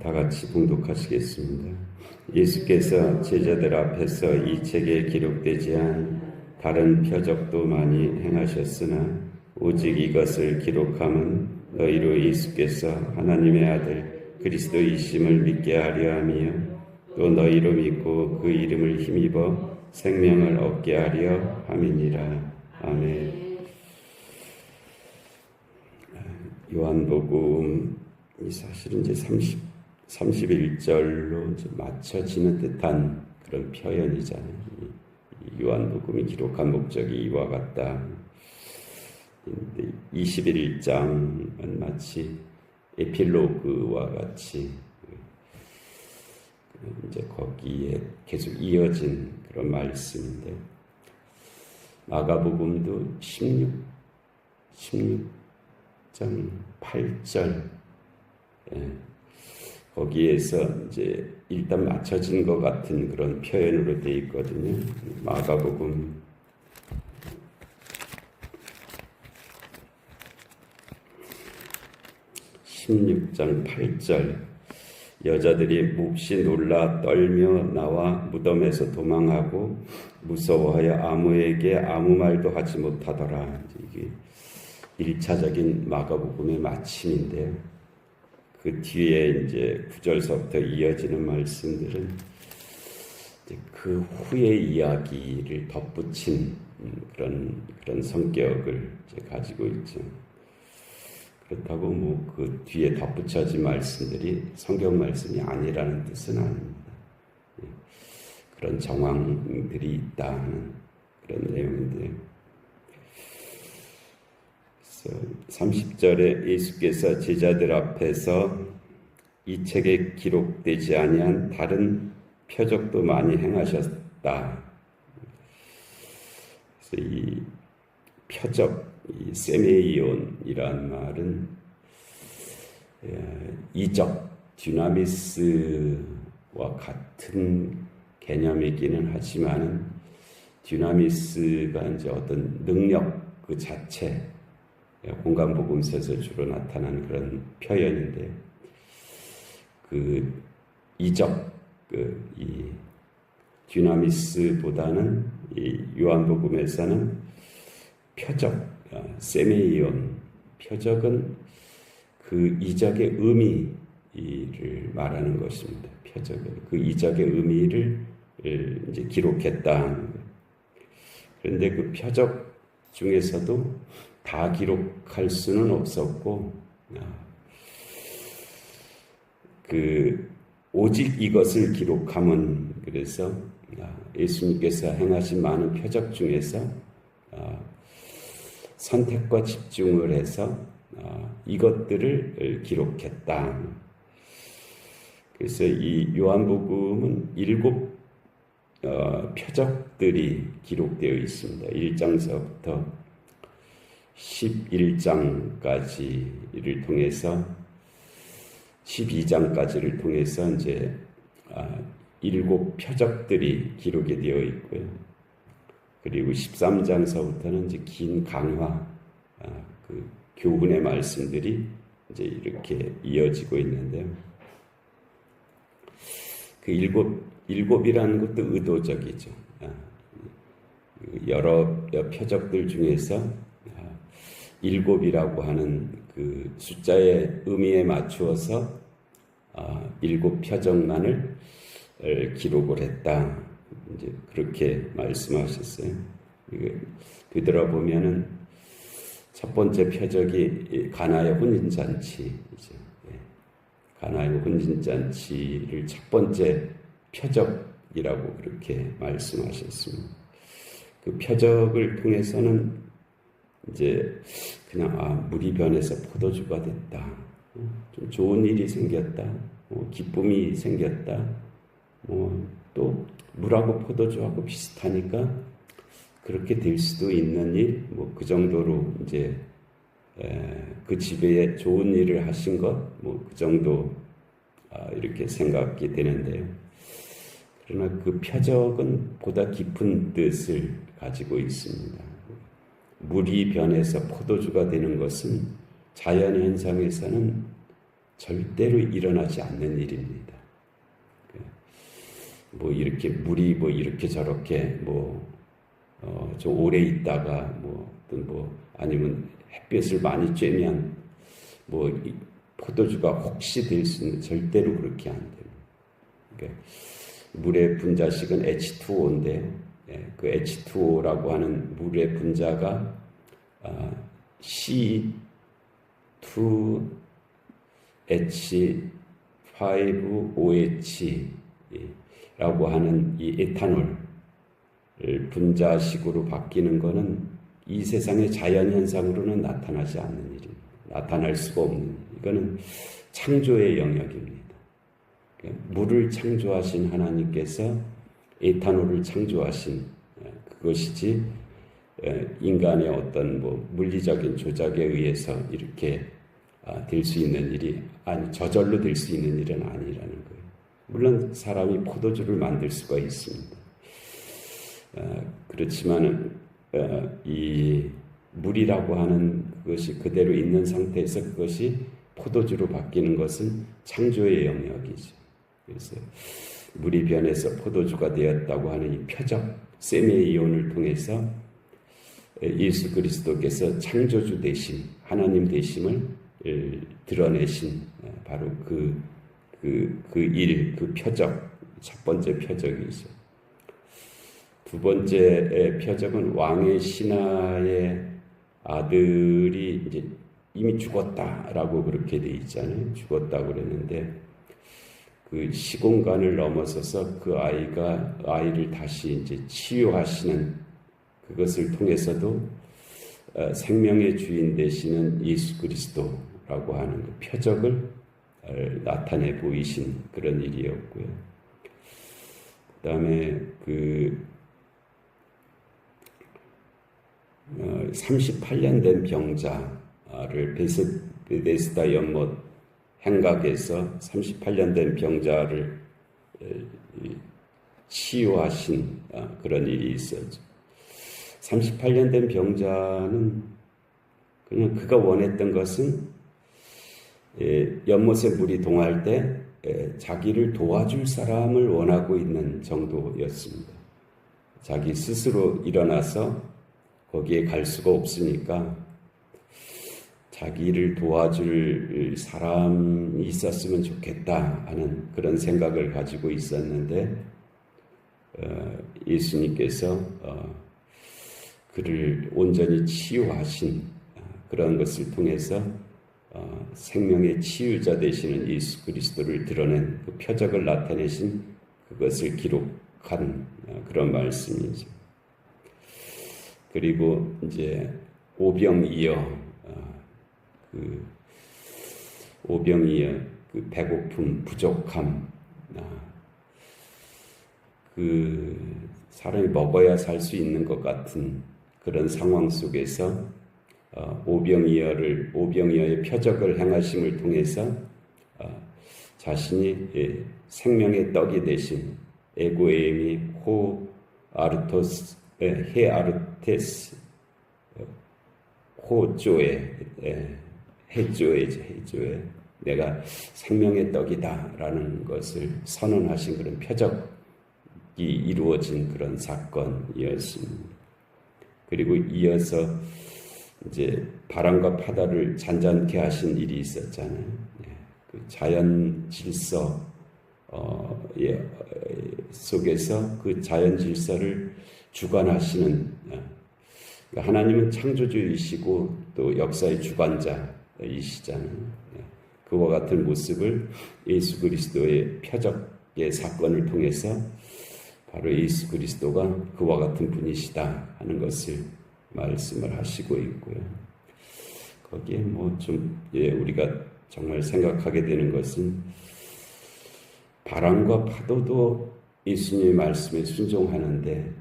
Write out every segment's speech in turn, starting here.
다 같이 봉독하시겠습니다. 예수께서 제자들 앞에서 이 책에 기록되지 않은 다른 표적도 많이 행하셨으나 오직 이것을 기록함은 너희로 예수께서 하나님의 아들 그리스도이심을 믿게 하려 함이요 또 너희로 믿고 그 이름을 힘입어 생명을 얻게 하려 함이니라. 아멘. 요한복음이 사실은 이제 31절로 이제 맞춰지는 듯한 그런 표현이잖아요. 이 요한복음이 기록한 목적이 이와 같다. 21장은 마치 에필로그와 같이 이제 거기에 계속 이어진 그런 말씀인데, 마가복음도 16장 8절 거기에서 이제 일단 맞춰진 것 같은 그런 표현으로 되어 있거든요. 마가복음 16장 8절 여자들이 몹시 놀라 떨며 나와 무덤에서 도망하고 무서워하여 아무에게 아무 말도 하지 못하더라. 이게 1차적인 마가복음의 마침인데요. 그 뒤에 이제 9절서부터 이어지는 말씀들은 이제 그 후의 이야기를 덧붙인 그런 성격을 이제 가지고 있죠. 그렇다고 뭐 그 뒤에 덧붙여진 말씀들이 성경 말씀이 아니라는 뜻은 아닙니다. 그런 정황들이 있다는 그런 내용인데요. 30절에 예수께서 제자들 앞에서 이 책에 기록되지 아니한 다른 표적도 많이 행하셨다. 그래서 이 표적, 이 세메이온이란 말은 이적, 듀나미스와 같은 개념이기는 하지만 듀나미스가 이제 어떤 능력 그 자체, 공간복음서에서 주로 나타나는 그런 표현인데, 그 이적, 이 듀나미스보다는 이 요한복음에서는 표적, 세메이온, 표적은 그 이적의 의미를 말하는 것입니다. 표적은 그 이적의 의미를 이제 기록했다. 그런데 그 표적 중에서도 다 기록할 수는 없었고, 오직 이것을 기록함은, 그래서 예수님께서 행하신 많은 표적 중에서 선택과 집중을 해서 이것들을 기록했다. 그래서 이 요한복음은 7 표적들이 기록되어 있습니다. 1장서부터 11장까지를 통해서 12장까지를 통해서 이제 7 표적들이 기록이 되어 있고요. 그리고 13장서부터는 이제 긴 강화, 그 교훈의 말씀들이 이제 이렇게 이어지고 있는데요. 그 일곱이라는 것도 의도적이죠. 여러 표적들 중에서 7이라고 하는 그 숫자의 의미에 맞추어서 7 표적만을 기록을 했다. 이제 그렇게 말씀하셨어요. 되돌아보면은 첫 번째 표적이 가나의 혼인잔치이죠. 가나의 혼인잔치를 첫 번째 표적이라고 그렇게 말씀하셨습니다. 그 표적을 통해서는 이제 그냥 물이 변해서 포도주가 됐다. 좀 좋은 일이 생겼다. 기쁨이 생겼다. 또 물하고 포도주하고 비슷하니까 그렇게 될 수도 있는 일, 그 정도로 이제 그 집에 좋은 일을 하신 것, 그 정도 이렇게 생각이 되는데요. 그러나 그 표적은 보다 깊은 뜻을 가지고 있습니다. 물이 변해서 포도주가 되는 것은 자연 현상에서는 절대로 일어나지 않는 일입니다. 뭐 이렇게 물이 뭐 이렇게 저렇게 좀 오래 있다가 어떤 아니면 햇볕을 많이 쬐면 이 포도주가 혹시 될 수 있는, 절대로 그렇게 안 됩니다. 그러니까 물의 분자식은 H2O인데 그 H2O라고 하는 물의 분자가 C2H5OH라고 하는 이 에탄올 분자식으로 바뀌는 것은 이 세상의 자연 현상으로는 나타나지 않는 일입니다. 나타날 수가 없는, 이거는 창조의 영역입니다. 물을 창조하신 하나님께서 에탄올을 창조하신 그것이지 인간의 어떤 물리적인 조작에 의해서 이렇게 될 수 있는 일이 저절로 될 수 있는 일은 아니라는 거예요. 물론 사람이 포도주를 만들 수가 있습니다. 그렇지만 이 물이라고 하는 그것이 그대로 있는 상태에서 그것이 포도주로 바뀌는 것은 창조의 영역이죠. 그래서 물이 변해서 포도주가 되었다고 하는 이 표적 세미의 이론을 통해서 예수 그리스도께서 창조주 되심, 하나님 되심을 드러내신 바로 그 표적, 첫 번째 표적이죠. 두 번째 표적은 왕의 신하의 아들이 이제 이미 죽었다라고 그렇게 돼 있잖아요. 죽었다고 그랬는데 그 시공간을 넘어서서 그 아이를 다시 이제 치유하시는 그것을 통해서도 생명의 주인 되시는 예수 그리스도라고 하는 그 표적을 나타내 보이신 그런 일이었고요. 그다음에 38년 된 병자를 베데스다 연못 행각에서 38년 된 병자를 치유하신 그런 일이 있었죠. 38년 된 병자는 그냥 그가 원했던 것은 연못에 물이 동할 때 자기를 도와줄 사람을 원하고 있는 정도였습니다. 자기 스스로 일어나서 거기에 갈 수가 없으니까 자기를 도와줄 사람이 있었으면 좋겠다 하는 그런 생각을 가지고 있었는데 예수님께서 그를 온전히 치유하신 그런 것을 통해서 생명의 치유자 되시는 예수 그리스도를 드러낸 그 표적을 나타내신 그것을 기록한 그런 말씀이죠. 그리고 이제 오병이어 그 배고픔, 부족함, 그 사람이 먹어야 살 수 있는 것 같은 그런 상황 속에서 오병이어의 표적을 행하심을 통해서 자신이 생명의 떡이 되신 에고에미 헤아르테스 호조에 해조에 내가 생명의 떡이다라는 것을 선언하신 그런 표적이 이루어진 그런 사건이었습니다. 그리고 이어서 이제 바람과 바다를 잔잔케 하신 일이 있었잖아요. 그 자연 질서 속에서 그 자연 질서를 주관하시는, 하나님은 창조주이시고 또 역사의 주관자이시잖아요. 그와 같은 모습을 예수 그리스도의 표적의 사건을 통해서 바로 예수 그리스도가 그와 같은 분이시다 하는 것을 말씀을 하시고 있고요. 거기에 우리가 정말 생각하게 되는 것은 바람과 파도도 예수님의 말씀에 순종하는데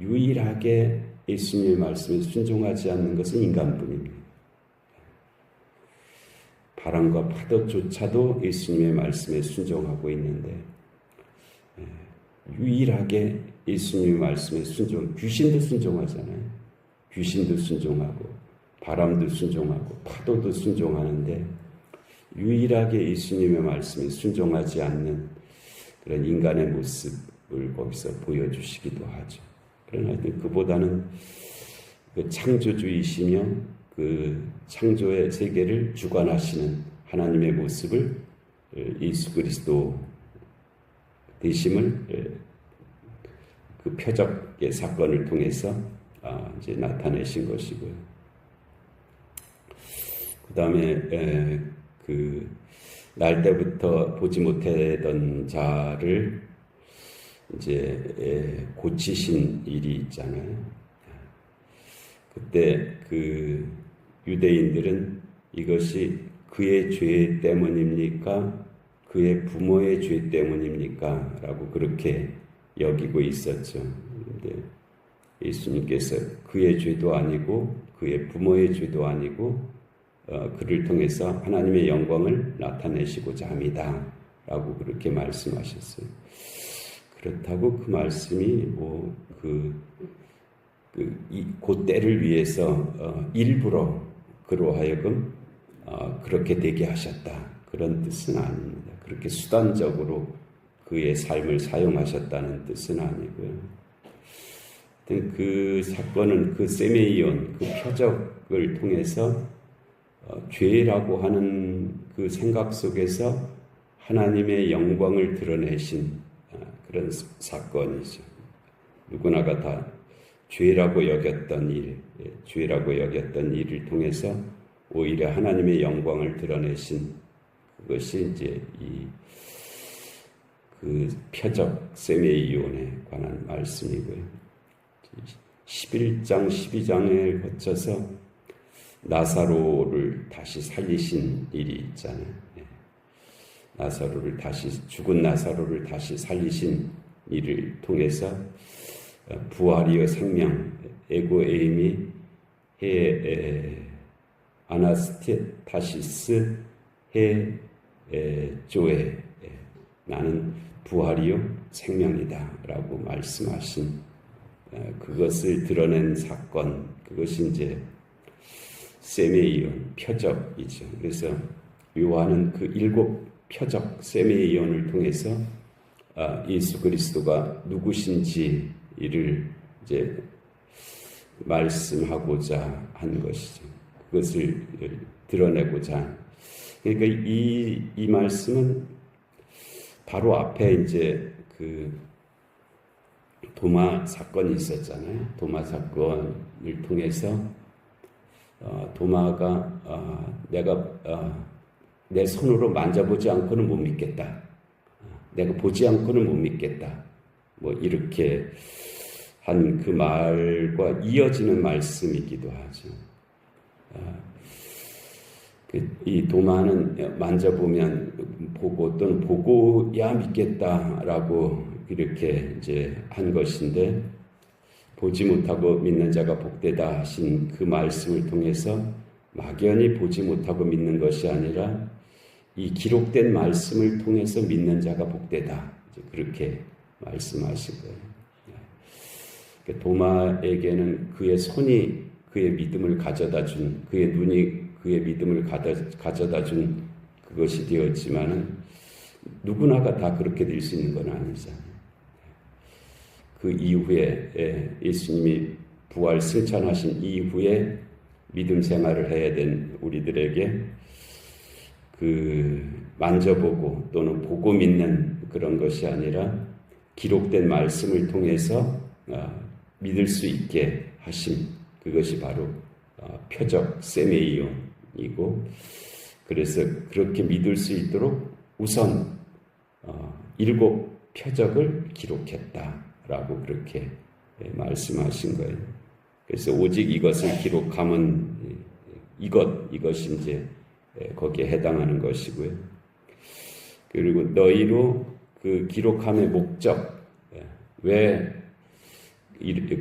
유일하게 예수님의 말씀에 순종하지 않는 것은 인간뿐입니다. 바람과 파도조차도 예수님의 말씀에 순종하고 있는데 유일하게 예수님의 말씀에 귀신도 순종하잖아요. 귀신도 순종하고 바람도 순종하고 파도도 순종하는데 유일하게 예수님의 말씀에 순종하지 않는 그런 인간의 모습을 거기서 보여주시기도 하죠. 그러나 하여튼 그보다는 그 창조주이시며 그 창조의 세계를 주관하시는 하나님의 모습을 예수 그리스도 되심을 그 표적의 사건을 통해서 이제 나타내신 것이고요. 그 다음에 그 날 때부터 보지 못하던 자를 이제 고치신 일이 있잖아요. 그때 그 유대인들은 이것이 그의 죄 때문입니까? 그의 부모의 죄 때문입니까? 라고 그렇게 여기고 있었죠. 근데 예수님께서 그의 죄도 아니고 그의 부모의 죄도 아니고 그를 통해서 하나님의 영광을 나타내시고자 합니다. 라고 그렇게 말씀하셨어요. 그렇다고 그 말씀이 그 때를 위해서 일부러 그로 하여금 그렇게 되게 하셨다. 그런 뜻은 아닙니다. 그렇게 수단적으로 그의 삶을 사용하셨다는 뜻은 아니고요. 그 사건은 그 세메이온, 그 표적을 통해서 죄라고 하는 그 생각 속에서 하나님의 영광을 드러내신 그런 사건이죠. 누구나가 다 죄라고 여겼던 죄라고 여겼던 일을 통해서 오히려 하나님의 영광을 드러내신 그것이 이제 그 표적 세메이온에 관한 말씀이고요. 11장, 12장에 거쳐서 나사로를 다시 살리신 일이 있잖아요. 죽은 나사로를 다시 살리신 일을 통해서 부활이요 생명, 에고에이미 해 아나스타시스 해 조에 나는 부활이요 생명이다 라고 말씀하신 그것을 드러낸 사건, 그것이 이제 세메이온 표적이죠. 그래서 요한은 그 7 표적 세메이온을 통해서 예수 그리스도가 누구신지 이를 이제 말씀하고자 한 것이죠. 그것을 드러내고자. 그러니까 이 말씀은 바로 앞에 이제 그 도마 사건이 있었잖아요. 도마 사건을 통해서 도마가 내가 내 손으로 만져보지 않고는 못 믿겠다. 내가 보지 않고는 못 믿겠다. 뭐 이렇게 한 그 말과 이어지는 말씀이기도 하죠. 이 도마는 만져보면 보고 또는 보고야 믿겠다라고 이렇게 이제 한 것인데 보지 못하고 믿는 자가 복되다 하신 그 말씀을 통해서 막연히 보지 못하고 믿는 것이 아니라 이 기록된 말씀을 통해서 믿는 자가 복되다. 이제 그렇게 말씀하신 거예요. 도마에게는 그의 손이 그의 믿음을 가져다 준, 그의 눈이 그의 믿음을 가져다 준 그것이 되었지만은 누구나가 다 그렇게 될 수 있는 건 아니잖아요. 그 이후에 예수님이 부활 승천하신 이후에 믿음 생활을 해야 된 우리들에게 그 만져보고 또는 보고 믿는 그런 것이 아니라 기록된 말씀을 통해서 믿을 수 있게 하신 그것이 바로 표적 세메이온이고, 그래서 그렇게 믿을 수 있도록 우선 7 표적을 기록했다라고 그렇게 말씀하신 거예요. 그래서 오직 이것을 기록하면 이것이 이제 거기에 해당하는 것이고요. 그리고 너희로 그 기록함의 목적, 왜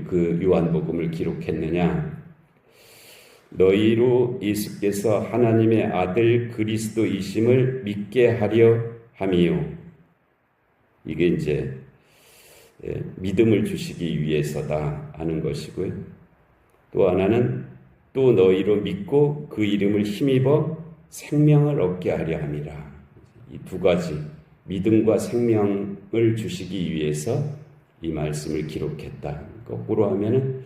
그 요한복음을 기록했느냐? 너희로 예수께서 하나님의 아들 그리스도이심을 믿게 하려 함이요. 이게 이제 믿음을 주시기 위해서다 하는 것이고요. 또 하나는 또 너희로 믿고 그 이름을 힘입어 생명을 얻게 하려 함이라. 이 두 가지, 믿음과 생명을 주시기 위해서 이 말씀을 기록했다. 거꾸로 하면은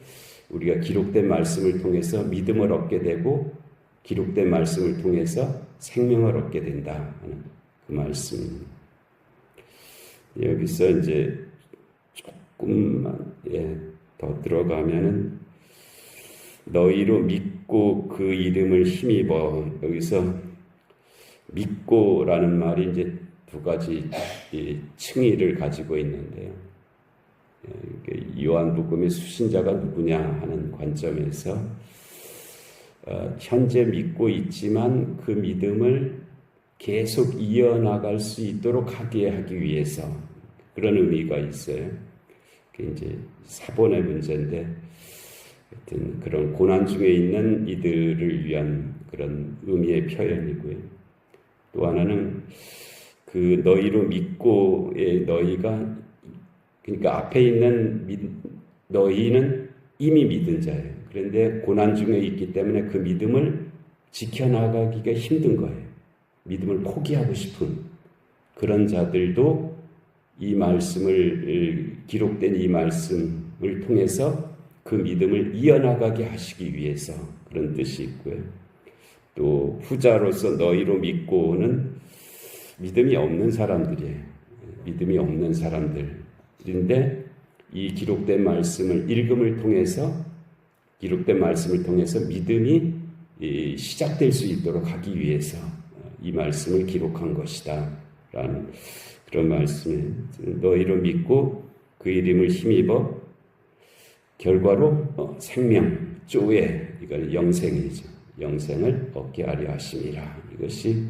우리가 기록된 말씀을 통해서 믿음을 얻게 되고 기록된 말씀을 통해서 생명을 얻게 된다 하는 그 말씀입니다. 여기서 이제 조금만 더 들어가면은 너희로 믿고 그 이름을 힘입어. 여기서 믿고라는 말이 이제 두 가지 층위를 가지고 있는데요. 요한복음의 수신자가 누구냐 하는 관점에서 현재 믿고 있지만 그 믿음을 계속 이어나갈 수 있도록 하게 하기 위해서 그런 의미가 있어요. 그게 이제 사본의 문제인데 하여튼 그런 고난 중에 있는 이들을 위한 그런 의미의 표현이고요. 또 하나는 그 너희로 믿고의 너희가 그러니까 앞에 있는 너희는 이미 믿은 자예요. 그런데 고난 중에 있기 때문에 그 믿음을 지켜나가기가 힘든 거예요. 믿음을 포기하고 싶은 그런 자들도 이 말씀을 기록된 이 말씀을 통해서 그 믿음을 이어나가게 하시기 위해서 그런 뜻이 있고요. 또 후자로서 너희로 믿고는 믿음이 없는 사람들이에요. 믿음이 없는 사람들인데 이 기록된 말씀을 읽음을 통해서 기록된 말씀을 통해서 믿음이 시작될 수 있도록 하기 위해서 이 말씀을 기록한 것이다 라는 그런 말씀에 너희로 믿고 그 이름을 힘입어 결과로 생명, 쪼에 이건 영생이죠. 영생을 얻게 하려 하심이라. 이것이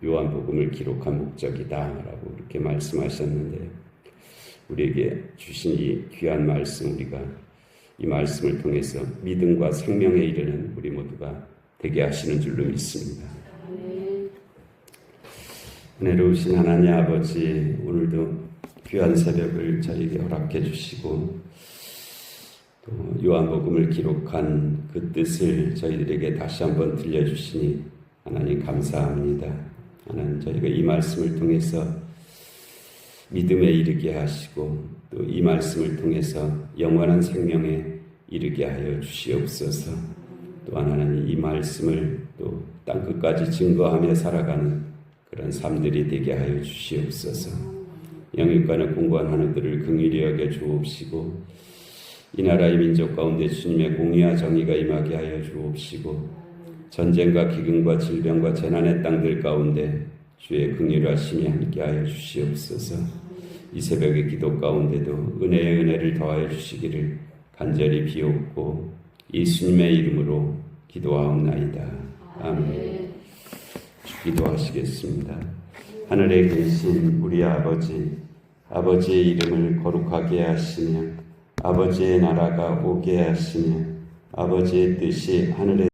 요한복음을 기록한 목적이다 라고 이렇게 말씀하셨는데 우리에게 주신 이 귀한 말씀 우리가 이 말씀을 통해서 믿음과 생명에 이르는 우리 모두가 되게 하시는 줄로 믿습니다. 은혜로우신 하나님 아버지, 오늘도 귀한 새벽을 저에게 허락해 주시고 또 요한복음을 기록한 그 뜻을 저희들에게 다시 한번 들려주시니 하나님 감사합니다. 하나님 저희가 이 말씀을 통해서 믿음에 이르게 하시고 또 이 말씀을 통해서 영원한 생명에 이르게 하여 주시옵소서. 또한 하나님 이 말씀을 또 땅끝까지 증거하며 살아가는 그런 삶들이 되게 하여 주시옵소서. 영육간의 공고한 하늘들을 긍휼히 여겨 주옵시고 이 나라의 민족 가운데 주님의 공의와 정의가 임하게 하여 주옵시고 전쟁과 기근과 질병과 재난의 땅들 가운데 주의 긍휼하심이 함께하여 주시옵소서. 이 새벽의 기도 가운데도 은혜의 은혜를 더하여 주시기를 간절히 비옵고 예수님의 이름으로 기도하옵나이다. 아멘. 기도하시겠습니다. 하늘에 계신 우리 아버지, 아버지의 이름을 거룩하게 하시며 아버지의 나라가 오게 하시며 아버지의 뜻이 하늘에